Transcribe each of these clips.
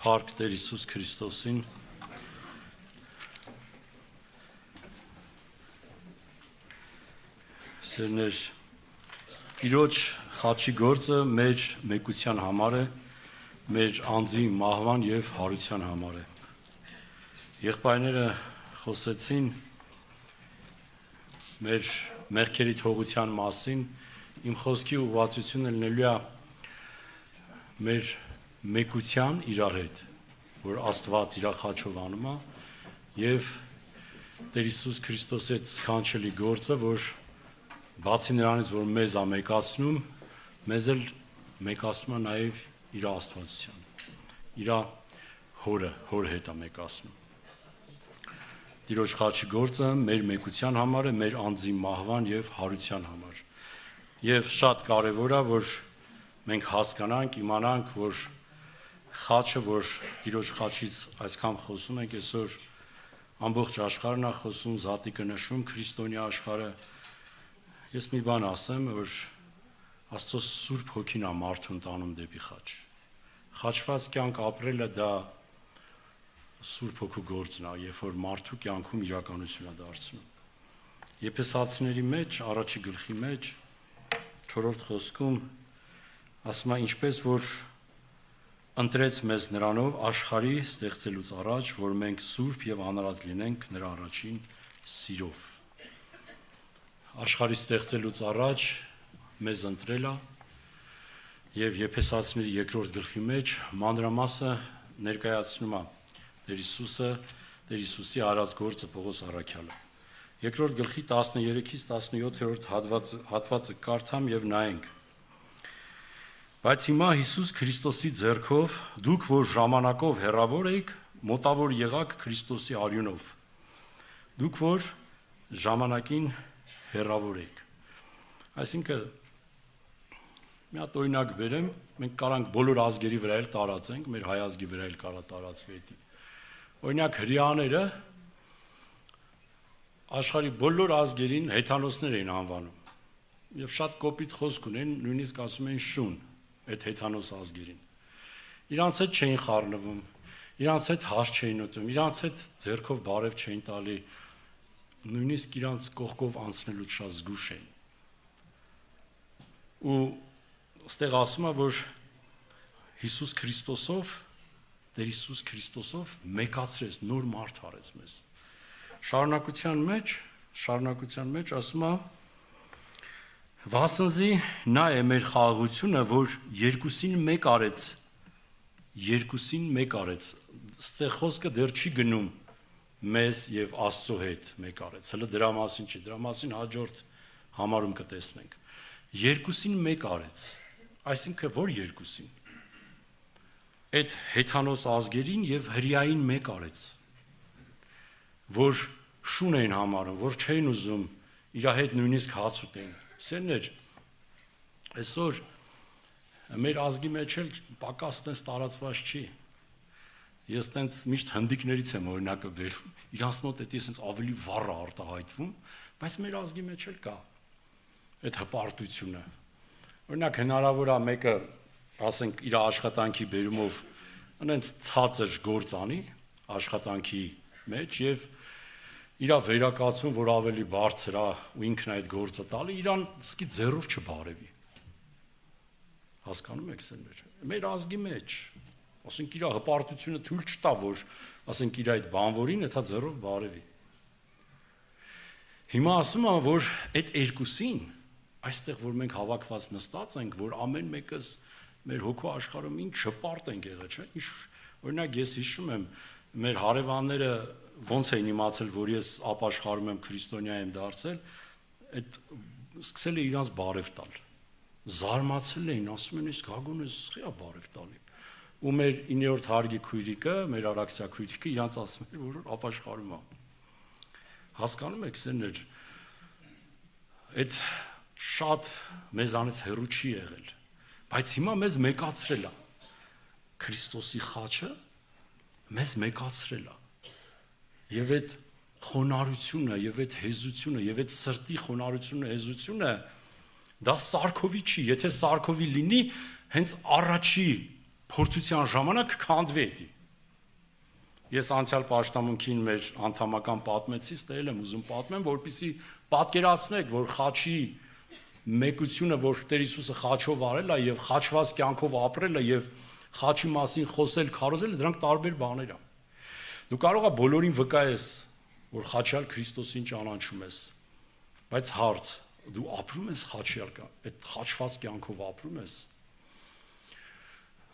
Փառք Տեր Հիսուս Քրիստոսին։ Սերներ, Տիրոջ խաչի գործը մեր մեկության համար է, մեր անձի մահվան եւ հարության համար է։ Եղբայրները խոսեցին մեր մեղքերի թողության մասին, իմ խոսքի ուղղվածությունը լինելու է մեր մեկության իրար հետ, որ Աստված իր խաչով անում է եւ Տեր Հիսուս Քրիստոսի այդ սքանչելի գործը, որ բացի նրանից, որ մեզ է մեկացնում, մեզ էլ մեկացնում է նաեւ իր Աստվածության, իր հոր հետ է մեկացնում։ Տիրոջ խաչի գործը մեր մեկության համար է, մեր անձի մահվան եւ հարության համար։ Եվ շատ կարեւոր է, որ մենք հասկանանք, իմանանք, որ խաչը, որ Տիրոջ խաչից այսքան խոսում ենք, այսօր ամբողջ աշխարհն է խոսում, զատիկը նշում, քրիստոնյա աշխարհը։ Ես մի բան ասեմ, որ Աստծո Սուրբ Հոգին է մարդուն տանում դեպի խաչ։ Խաչված կյանք ապրելը դա Սուրբ Հոգու գործն է, երբ որ մարդու կյանքում իրականություն է դարձնում։ Եփեսացիների մեջ, առաջի գլխի մեջ 4-րդ խոսքում ասում է, ինչպես որ ընտրեց մեզ նրանով աշխարհի ստեղծելուց առաջ, որ մենք սուրբ եւ անարատ լինենք նրա առաջին սիրով։ Աշխարհի ստեղծելուց առաջ մեզ ընտրել է եւ Եփեսացիների 2-րդ գլխի մեջ մանրամասը ներկայացնում է Տեր Հիսուսի արած գործը Պողոս առաքյալը։ 2-րդ գլխի 13-ից 17-րդ հատվածը կարդամ եւ նայենք։ Բայց հիմա Հիսուս Քրիստոսի ձեռքով դուք որ ժամանակով հեռավոր եք, մոտավոր եղաք Քրիստոսի արյունով։ Դուք որ ժամանակին հեռավոր եք։ Այսինքն մի հատ օրինակ բերեմ, մենք կարանք բոլոր ազգերի վրա էլ տարածենք, մեր հայ ազգի վրա էլ կարա տարածվի դա։ Օրինակ հրեաները աշխարհի բոլոր ազգերին հեթանոսներ էին անվանում։ Եվ շատ կոպիտ խոսք ունեն, նույնիսկ ասում են շուն այդ հեթանոս ազգերին։ Իրանց հետ չէին խառնվում, իրանց հետ հաշ չէին ուտում, իրանց հետ ձեռքով բարև չէին տալի, նույնիսկ իրանց կողքով անցնելուց շատ զգուշ էին։ Ու այստեղ ասում է, որ Հիսուս Քրիստոսով, Տեր Հիսուս Քրիստոսով մեկացրեց, նոր մարդ արեց մեզ։ Շարունակության մեջ ասում է Վասնզի նա է մեր խաղաղությունը, որ երկուսին մեկ արեց, ստեղ խոսքը դեռ չի գնում մեզ եւ Աստծո հետ մեկ արեց, հələ դրա մասին չի, դրա մասին հաջորդ համարում կտեսնենք, երկուսին մեկ արեց, այսինքն որ երկուսին, այդ հեթանոս ազգերին եւ հրեային մեկ արեց, որ շուն էին համարում, որ չէին ուզում իր հետ նույնիսկ հաց ուտեն, Սերներ, այսօր մեր ազգի մեջ էլ պակաս տենց տարածված չի, ես տենց միշտ հնդիկներից եմ օրինակը բերում, իրանց մոտ էդի սենց ավելի վառը արտահայտվում, բայց մեր ազգի մեջ էլ կա այդ հպարտությունը, օրինակ հնարավոր է մեկը, ասենք իր աշխատանքի բերումով ընենց ցածր գործ անի, աշխատանքի մեջ եւ իրա վերակացում, որ ավելի բարձր է ու ինքն այդ գործը տալի, իրան սկի ձեռով չբարևի։ Հասկանում եք սերներ։ Մեր ազգի մեջ, ասենք իրա հպարտությունը թույլ չտա, որ ասենք իր այդ բանվորին էթա ձեռով բարևի։ Հիմա ասում եմ, որ այդ երկուսին, այստեղ որ մենք հավաքված նստած ենք, որ ամեն մեկս մեր հոգու աշխարհում ինչ հպարտ ենք եղել, չէ՞։ Ինչ օրինակ ես հիշում եմ, մեր հարևանները ոնց էին իմացել, որ ես ապաշխարում եմ քրիստոնյա եմ դարձել, այդ սկսել է իրանց բարև տալ։ Զարմացել էին, ասում են, իսկ Գագոնը սխիա բարև տալի։ Ու մեր 9-րդ հարգի քույրիկը, մեր արաքսիա քույրիկը իրանց ասում էր, որ ապաշխարում է։ Հասկանում եք, սերներ, այդ շատ մեզանից հեռու չի եղել, բայց հիմա մեզ մեկացրել է։ Քրիստոսի խաչը մեզ մեկացրել է։ Եվ այդ խոնարհությունը, եւ այդ հեզությունը, եւ այդ սրտի խոնարհությունը, հեզությունը դա սարքովի չի, եթե սարքովի լինի, հենց առաջի փորձության ժամանակ քանդվի էդի։ Ես անցյալ պաշտամունքին մեր անդամական պատմեցի, ստել եմ ուզում պատմեմ, որպեսզի պատկերացնեք, որ խաչի մեկությունը, որ Տեր Հիսուսը խաչով արել է եւ խաչված կյանքով ապրել է եւ խաչի մասին խոսել, քարոզել, դրանք տարբեր բաներ են։ Դու կարող ես բոլորին վկայես, որ խաչյալ Քրիստոսին ճանաչում ես, բայց հարց, դու ապրում ես խաչյալ կյանք, այդ խաչված կյանքով ապրում ես։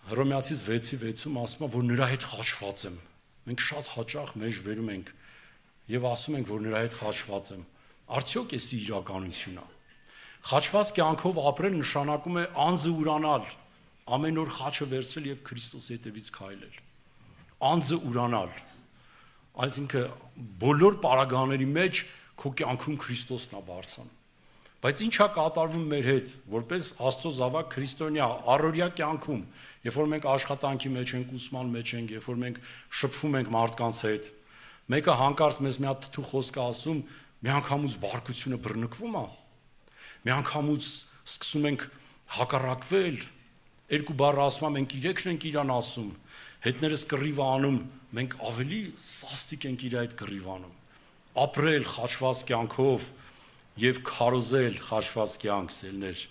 Հռոմեացիս 6:6-ում ասում է, որ նրա հետ խաչված եմ։ Մենք շատ հաճախ մեջ բերում ենք եւ ասում ենք, որ նրա հետ խաչված եմ։ Արդյոք էսի իրականությունն է։ Խաչված կյանքով ապրել նշանակում է անձը ուրանալ, ամեն օր խաչը վերցրել եւ Քրիստոսի հետևից քայլել։ Անձը ուրանալ, այսինքն բոլոր պարագաների մեջ քո կյանքում Քրիստոսն է բարձրանում։ Բայց ի՞նչ է կատարվում մեր հետ, որպես Աստծո զավակ քրիստոնյա, առօրյա կյանքում, երբ որ մենք աշխատանքի մեջ ենք, ուսման մեջ ենք, երբ որ մենք շփվում ենք մարդկանց հետ, մեկը հանկարծ մեզ մի հատ թթու խոսք է ասում, մի անգամուց բարկությունը բռնկվում է, մի անգամուց սկսում ենք հակառակվել, երկու բառ ասում ենք իրեքն ենք իրան ասում, հետներս կռիվ անում, մենք ավելի սաստիկ ենք իր այդ կռիվ անում, ապրել խաչված կյանքով եւ քարոզել խաչված կյանք սելներ,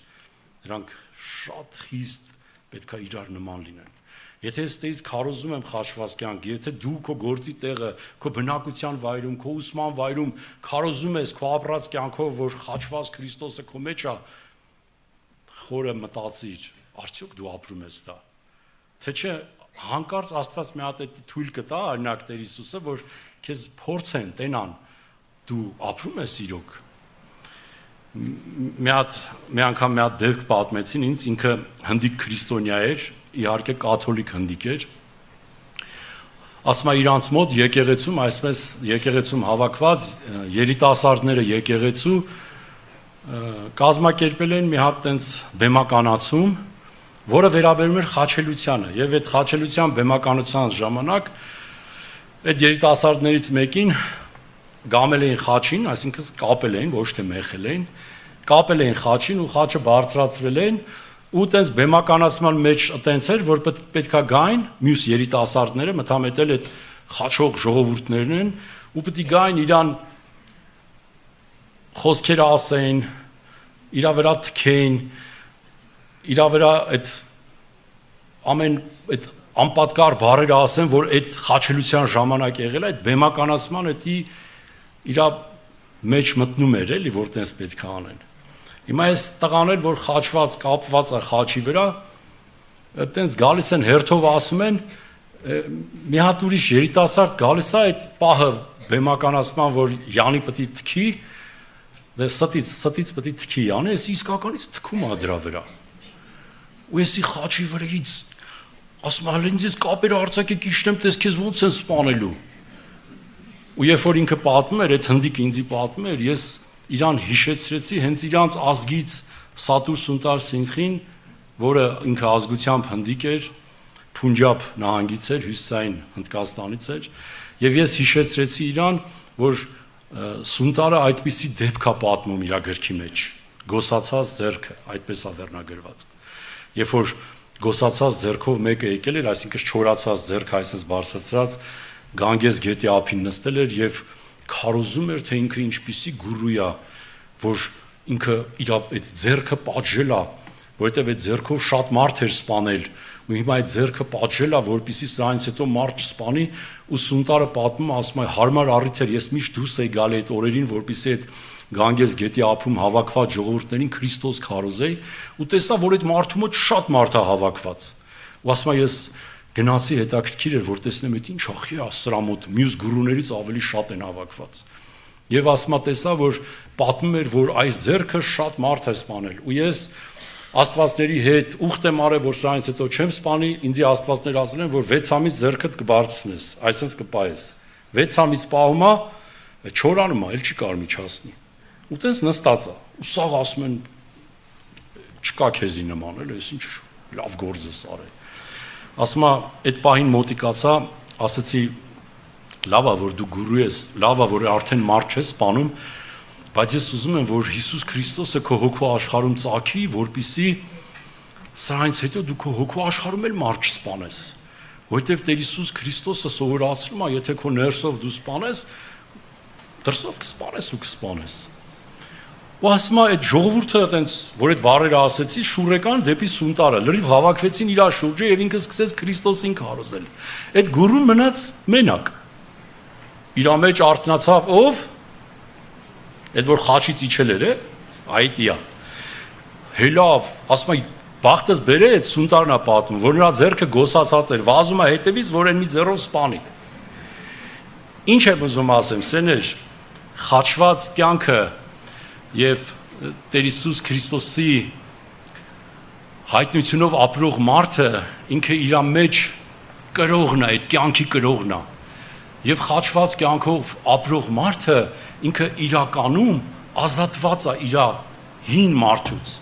դրանք շատ խիստ պետք է իրար նման լինեն։ Եթե ստեից քարոզում եմ խաչված կյանք, եթե դու քո գործի տեղը, քո բնակության վայրում, քո ուսման վայրում քարոզում ես քո ապրած կյանքով, որ խաչված Քրիստոսը քո մեջ է, խորը մտածիր, արդյոք դու ապրում ես դա։ Թե չէ հանկարծ Աստված մի հատ այդ թույլ կտա, օրինակ Տեր Հիսուսը, որ քեզ փորձեն, տենան, դու ապրում ես իրոք։ Մի անգամ մի հատ դեպք պատմեցին ինձ, ինքը հնդիկ քրիստոնյա էր, իհարկե կաթոլիկ հնդիկ էր։ Ասում է իրանց մոտ եկեղեցում, այսպես եկեղեցում հավաքված երիտասարդները եկեղեցու կազմակերպել են մի հատ տենց բեմականացում, որը վերաբերում էր խաչելությանը, եւ այդ խաչելության բեմականության ժամանակ այդ երիտասարդներից մեկին գամել էին խաչին, այսինքն կապել էին, ոչ թե մեխել էին, կապել էին խաչին ու խաչը բարձրացրել էին ու տենց բեմականացման մեջ տենց էր, որ պետքա գային մյուս երիտասարդները, մտամետել այդ խաչող ժողովուրդներն են ու պետք է գային իրան խոսքեր ասեն, իրա վրա թքեին, իրա վրա այդ ամեն այդ անպատկար բառերը ասեն, որ այդ խաչելության ժամանակ եղել է, այդ բեմականացման էդի իրա մեջ մտնում էր էլի, որ տենց պետք է անեն։ Հիմա այս տղաներ, որ խաչված, կապված է խաչի վրա, տենց գալիս են հերթով ասում են, մի հատ ուրիշ երիտասարդ գալիս է այդ պահը բեմականացման, որ Յանի պետք է թքի, ստից պետք է թքի Յանը, ես իսկականից թքում է դրա վրա։ Ու եսի խաչի վրայից ասում եմ, ինձ կապերը արցակեք իջնեմ, տես քեզ ոնց են սպանելու։ Ու երբ որ ինքը պատմում էր, այդ հնդիկը ինձի պատմում էր, ես իրան հիշեցրեցի հենց իրանց ազգից Սատուր Սունտար Սինխին, որը ինքը ազգությամբ հնդիկ էր, Փունջաբ նահանգից էր, հյուսիսային Հնդկաստանից էր, եւ ես հիշեցրեցի իրան, որ Սունտարը այդպիսի դեպք է պատմում իր գրքի մեջ, գոսացած ձեռքը, այդպես է վերնագրված։ Երբ որ գոսացած ձեռքով մեկը եկել էր, այսինքն չորացած ձեռքը այսպես բարձրացած Գանգես գետի ափին նստել էր եւ քարոզում էր, թե ինքը ինչպիսի գուրու է, որ ինքը իր այդ ձեռքը պատժել է, որովհետեւ այդ ձեռքով շատ մարդ էր սպանել, ու հիմա այդ ձեռքը պատժել է, որպեսզի սրանից հետո մարդ չսպանի, ու Սունտարը պատմում, ասում է, հարմար առիթ էր, ես միշտ դուրս էի գալի այդ օրերին, որպեսզի այդ Գանգես գետի ափում հավաքված ժողովուրդներին Քրիստոս քարոզեի, ու տեսա, որ այդ մարդու մոտ շատ մարդ է հավաքված։ Ու ասում է, ես գնացի հետաքրքիր էր, որ տեսնեմ այդ ինչ ախի է սրա մոտ, մյուս գուրուներից ավելի շատ են հավաքված։ Եվ ասում տեսա, որ պատմում էր, որ այս ձեռքը շատ մարդ է սպանել։ Ու ես աստվածների հետ ուխտ եմ արել, որ սրանից հետո չեմ սպանի, ինձի աստվածներ ասել են, որ 6 ամիս ձեռքդ կբարձրացնես, այսպես կպայես։ 6 ամիս պահում է, չորանում է, էլ չի կարող միջացնի։ Ու տես նստած է։ Ու սաղ ասում են չկա քեզի նման, էլ ես ինչ լավ գործ ես արել։ Ասում է, այդ պահին մոտիկացա, ասացի, լավ է, որ դու գուրու ես, լավ է, որ արդեն մարդ չես սպանում, բայց ես ուզում եմ, որ Հիսուս Քրիստոսը քո հոգու աշխարհում ծագի, որպեսզի Սրանից հետո դու քո հոգու աշխարհում էլ մարդ չսպանես, որովհետև Տեր Հիսուս Քրիստոսը սովորացնում է, եթե քո ներսով դու սպանես, դրսով կսպանես ու կսպանես։ Ու ասում է այդ ժողովուրդը այտենց, որ այդ բառերը ասեցի, շուրեկան դեպի Սունտարը, լրիվ հավաքվեցին իր շուրջը եւ ինքը սկսեց Քրիստոսին քարոզել։ Այդ գուրուն մնաց մենակ։ Իր մեջ արթնացավ ով։ Այդ որ խաչից իջել էր, այդիա։ Հելավ, ասում է բախտս բերեց Սունտարնա պատում, որ նրա ձեռքը գոսացած էր, վազում է հետևից, որ այն մի ձեռով սպանի։ Ինչ եմ ուզում ասեմ, սեներ, խաչված կյանքը եւ Տեր Հիսուս Քրիստոսի հայտնությունով ապրող մարդը ինքը իր մեջ կրողն է, այդ կյանքի կրողն է։ Եվ խաչված կյանքով ապրող մարդը ինքը իրականում ազատված է իր հին մարդուց։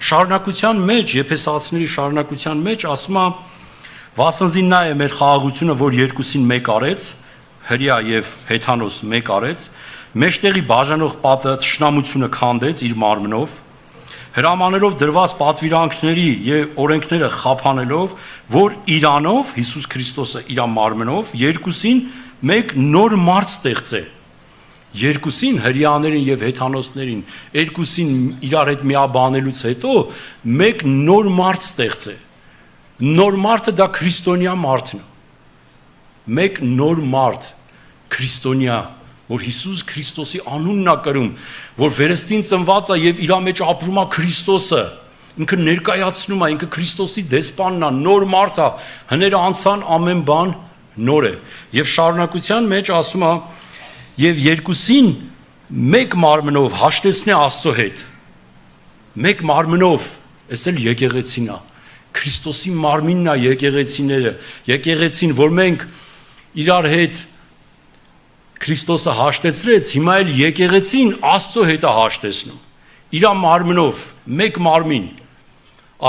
Շարունակության մեջ, Եփեսացիների շարունակության մեջ ասում է, վասնզին նա է մեր խաղաղությունը, որ երկուսին մեկ արեց, հրյա եւ հեթանոս մեկ արեց, մեջտեղի բաժանող պատը թշնամությունը քանդեց իր մարմնով, հրամանելով դրված պատվիրանքների եւ օրենքները խափանելով, որ իրանով Հիսուս Քրիստոսը իր մարմնով երկուսին մեկ նոր մարդ ստեղծե։ Երկուսին հրյաներին եւ հեթանոսներին, երկուսին իրար հետ միաբանելուց հետո մեկ նոր մարդ ստեղծե։ Նոր մարդը դա քրիստոնյա մարդն է։ Մեկ նոր մարդ, քրիստոնյա, որ Հիսուս Քրիստոսի անունն է կրում, որ վերստին ծնված է եւ իր մեջ ապրում է Քրիստոսը, ինքը ներկայացնում է, ինքը Քրիստոսի դեսպանն է, նոր մարդ է, հները անցան ամեն բան նոր է։ Եվ շարունակության մեջ ասում է, եւ երկուսին մեկ մարմնով հաշտեցնե Աստծո հետ։ Մեկ մարմնով, էս էլ եկեղեցին է։ Քրիստոսի մարմինն է եկեղեցիները, եկեղեցին, որ մենք իրար հետ Քրիստոսը հաշտեցրեց, հիմա էլ եկեղեցին Աստծո հետ է հաշտեցնում։ Իր մարմնով, մեկ մարմին։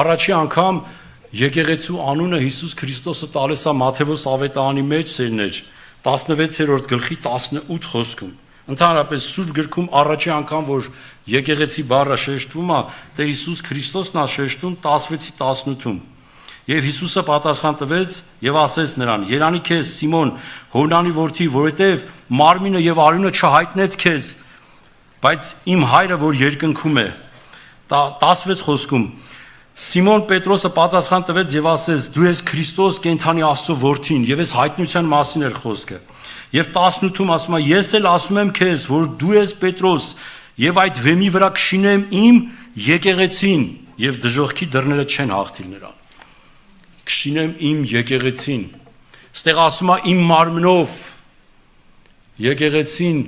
Առաջի անգամ եկեղեցու անունը Հիսուս Քրիստոսը տալիս է Մատթեոս ավետարանի մեջ, սերներ, 16-րդ գլխի 18 խոսքում։ Ընդհանրապես Սուրբ գրքում առաջի անգամ, որ եկեղեցի բառը շեշտվում է, Տեր Հիսուս Քրիստոսն է շեշտում 16-18-ում։ Եվ Հիսուսը պատասխան տվեց եւ ասեց նրան. «Երանի քեզ Սիմոն, Հովնանի որդի, որովհետեւ մարմինը եւ արյունը չհայտնեց քեզ, բայց իմ հայրը, որ երկնքում է»։ 16 խոսքում Սիմոն Պետրոսը պատասխան տվեց եւ ասեց. «Դու ես Քրիստոս, կենթանի Աստծո որդին», եւ այս հայտնության մասին էր խոսքը։ Եվ 18-ում ասում է. «Ես էլ ասում եմ քեզ, որ դու ես Պետրոս, եւ այդ վեմի վրա կշինեմ իմ եկեղեցին, եւ դժոխքի դռները չեն հաղթիլ նրան»։ Կշինեմ իմ եկեղեցին։ Ստեղ ասում է իմ մարմնով, եկեղեցին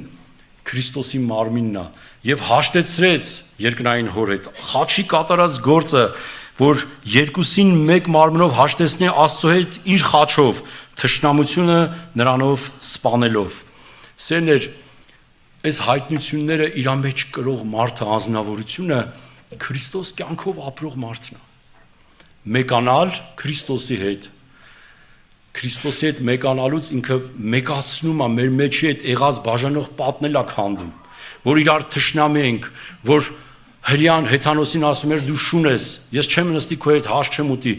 Քրիստոսի մարմինն է եւ հաշտեցրեց երկնային հոր հետ։ Խաչի կատարած գործը, որ երկուսին մեկ մարմնով հաշտեցնի Աստծո հետ իր խաչով, թշնամությունը նրանով սպանելով։ Սերներ, այս հայտնությունները իր մեջ կրող մարդը, անձնավորությունը Քրիստոս կյանքով ապրող մարդն է։ Մեկանալ Քրիստոսի հետ։ Քրիստոսի հետ մեկանալուց ինքը մեկացնում է մեր մեջի հետ եղած բաժանող պատնել է քանդում, որ իրար թշնամի ենք, որ հрьяան հեթանոսին ասում էր դու շուն ես, ես չեմ նստի քո հետ հաշ չեմ ուտի,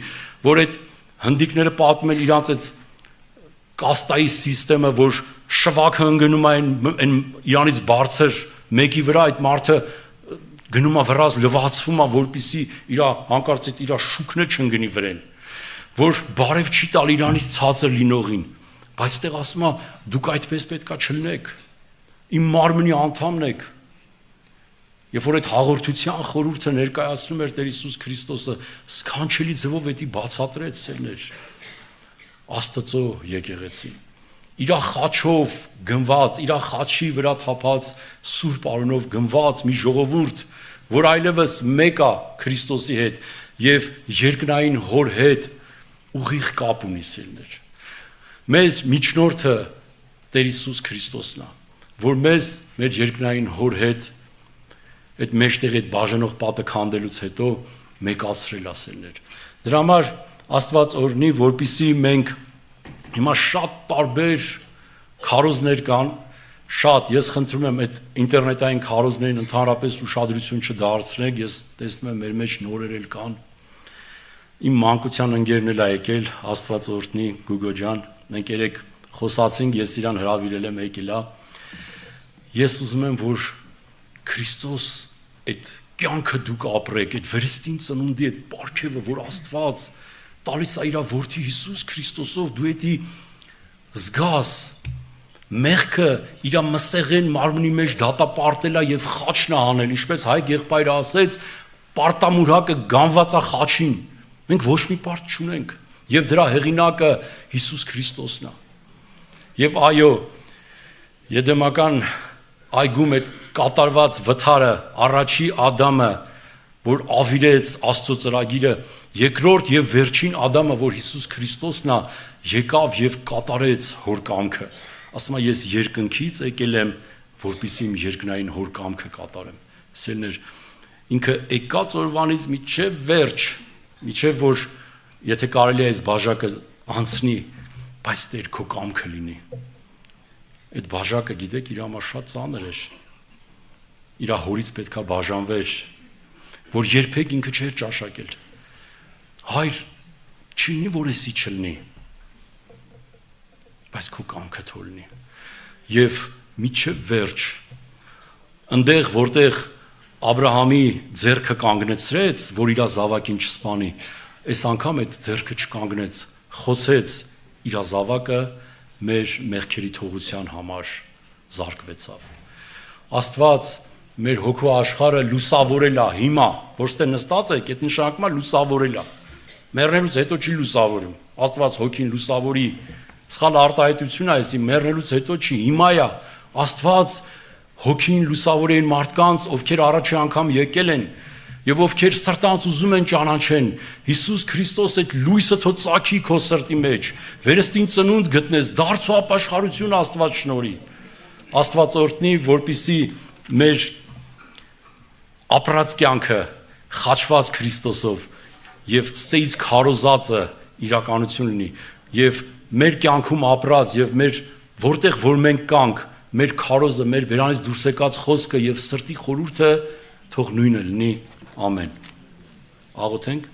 որ այդ հնդիկները պատմում են իրանց այդ կաստայի համակարգը, որ շվաքը ընկնում է այն իրանից բարձր մեկի վրա, այդ մարդը գնում է վրաս լվացվում է, որպեսզի իր հանկարծ իր շուքն չընկնի վրան, որ բարև չի տալ իրանից ցածր լինողին, բայց այդտեղ ասում է դուք այդպես պետքա չլինեք, իմ մարմնի անդամն եք։ Երբ որ այդ հաղորդության խորհուրդը ներկայացնում էր Տեր Հիսուս Քրիստոսը, սքանչելի ձևով էդի բացատրեց սերներ Աստծո եկեղեցին։ Իր խաչով գնված, իր խաչի վրա թափած սուրբ արյունով գնված մի ժողովուրդ, որ այլևս մեկ է Քրիստոսի հետ եւ երկնային հոր հետ ուղիղ կապ ունի սերներ։ Մեզ միջնորդը Տեր Հիսուս Քրիստոսն է, որ մեզ մեր երկնային հոր հետ այդ մեջտեղ այդ բաժանող պատը քանդելուց հետո մեկացրել է սերներ։ Դրա համար Աստված օրհնի, որպեսզի մենք հիմա շատ տարբեր քարոզներ կան, շատ, ես խնդրում եմ այդ ինտերնետային քարոզներին ընդհանրապես ուշադրություն չդարձնեք, ես տեսնում եմ մեր մեջ նորեր էլ կան, Իմ մանկության ընկերն էլ ա եկել, Աստված օրհնի Գուգո ջան, մենք երեք խոսացինք, ես իրան հրավիրել եմ եկել ա։ Ես ուզում եմ, որ Քրիստոս այդ կյանքը դուք ապրեք, այդ վերստին ծնունդի այդ պարգևը, որ Աստված տալիս է իր որդի Հիսուս Քրիստոսով, դու էդի զգաս մեղքը իր մսեղեն մարմնի մեջ դատապարտելա եւ խաչնա անել, ինչպես Հայկ եղբայրը ասեց, պարտամուրակը գանված է խաչին։ Մենք ոչ մի պարտ չունենք եւ դրա հեղինակը Հիսուս Քրիստոսն է։ Եվ այո, Եդեմական այգում այդ կատարված վթարը, առաջի Ադամը, որ ավիրեց Աստծո ծրագիրը, երկրորդ եւ վերջին Ադամը, որ Հիսուս Քրիստոսն է, եկավ եւ կատարեց հոր կամքը։ Ասում եմ, ես երկնքից եկել եմ, որպեսզի իմ երկնային հոր կամքը կատարեմ։ Սերներ, ինքը եկած օրվանից միջև վերջ, միջև որ եթե կարելի է այս բաժակը անցնի, բայց Տեր քո կամքը լինի։ Այդ բաժակը գիտեք իր համար շատ ծանր էր։ Իր հորից պետքա բաժանվեր, որ երբեք ինքը չէր ճաշակել։ Հայր, չլինի որ էսի չլինի, բայց քո կամքը թող լինի։ Եվ միջև վերջ, այնտեղ որտեղ Աբրահամի ձեռքը կանգնեցրեց, որ իր զավակին չսպանի, այս անգամ այդ ձեռքը չկանգնեց, խոցեց իր զավակը մեր մեղքերի թողության համար զարկվեցավ։ Աստված մեր հոգու աշխարհը լուսավորել է հիմա, ոչ թե նստած եք, այդ նշանակում է լուսավորել է։ Մեռնելուց հետո չի լուսավորում։ Աստված հոգին լուսավորի, սխալ արտահայտություն է, այսի մեռնելուց հետո չի, հիմա է։ Աստված հոգին լուսավորեն մարդկանց, ովքեր առաջի անգամ եկել են եւ ովքեր սրտանց ուզում են ճանաչեն Հիսուս Քրիստոս այդ լույսը թո ծագի քո սրտի մեջ, վերստին ծնունդ գտնես, դարձու ապաշխարություն Աստված շնորհի։ Աստված օրհնի, որպեսզի մեր ապրած կյանքը խաչված Քրիստոսով եւ ստեից քարոզածը իրականություն լինի եւ մեր կյանքում ապրած եւ մեր որտեղ որ մենք կանք մեր քարոզը, մեր բերանից դուրս եկած խոսքը եւ սրտի խորհուրդը թող նույնը լինի, ամեն։ Աղոթենք։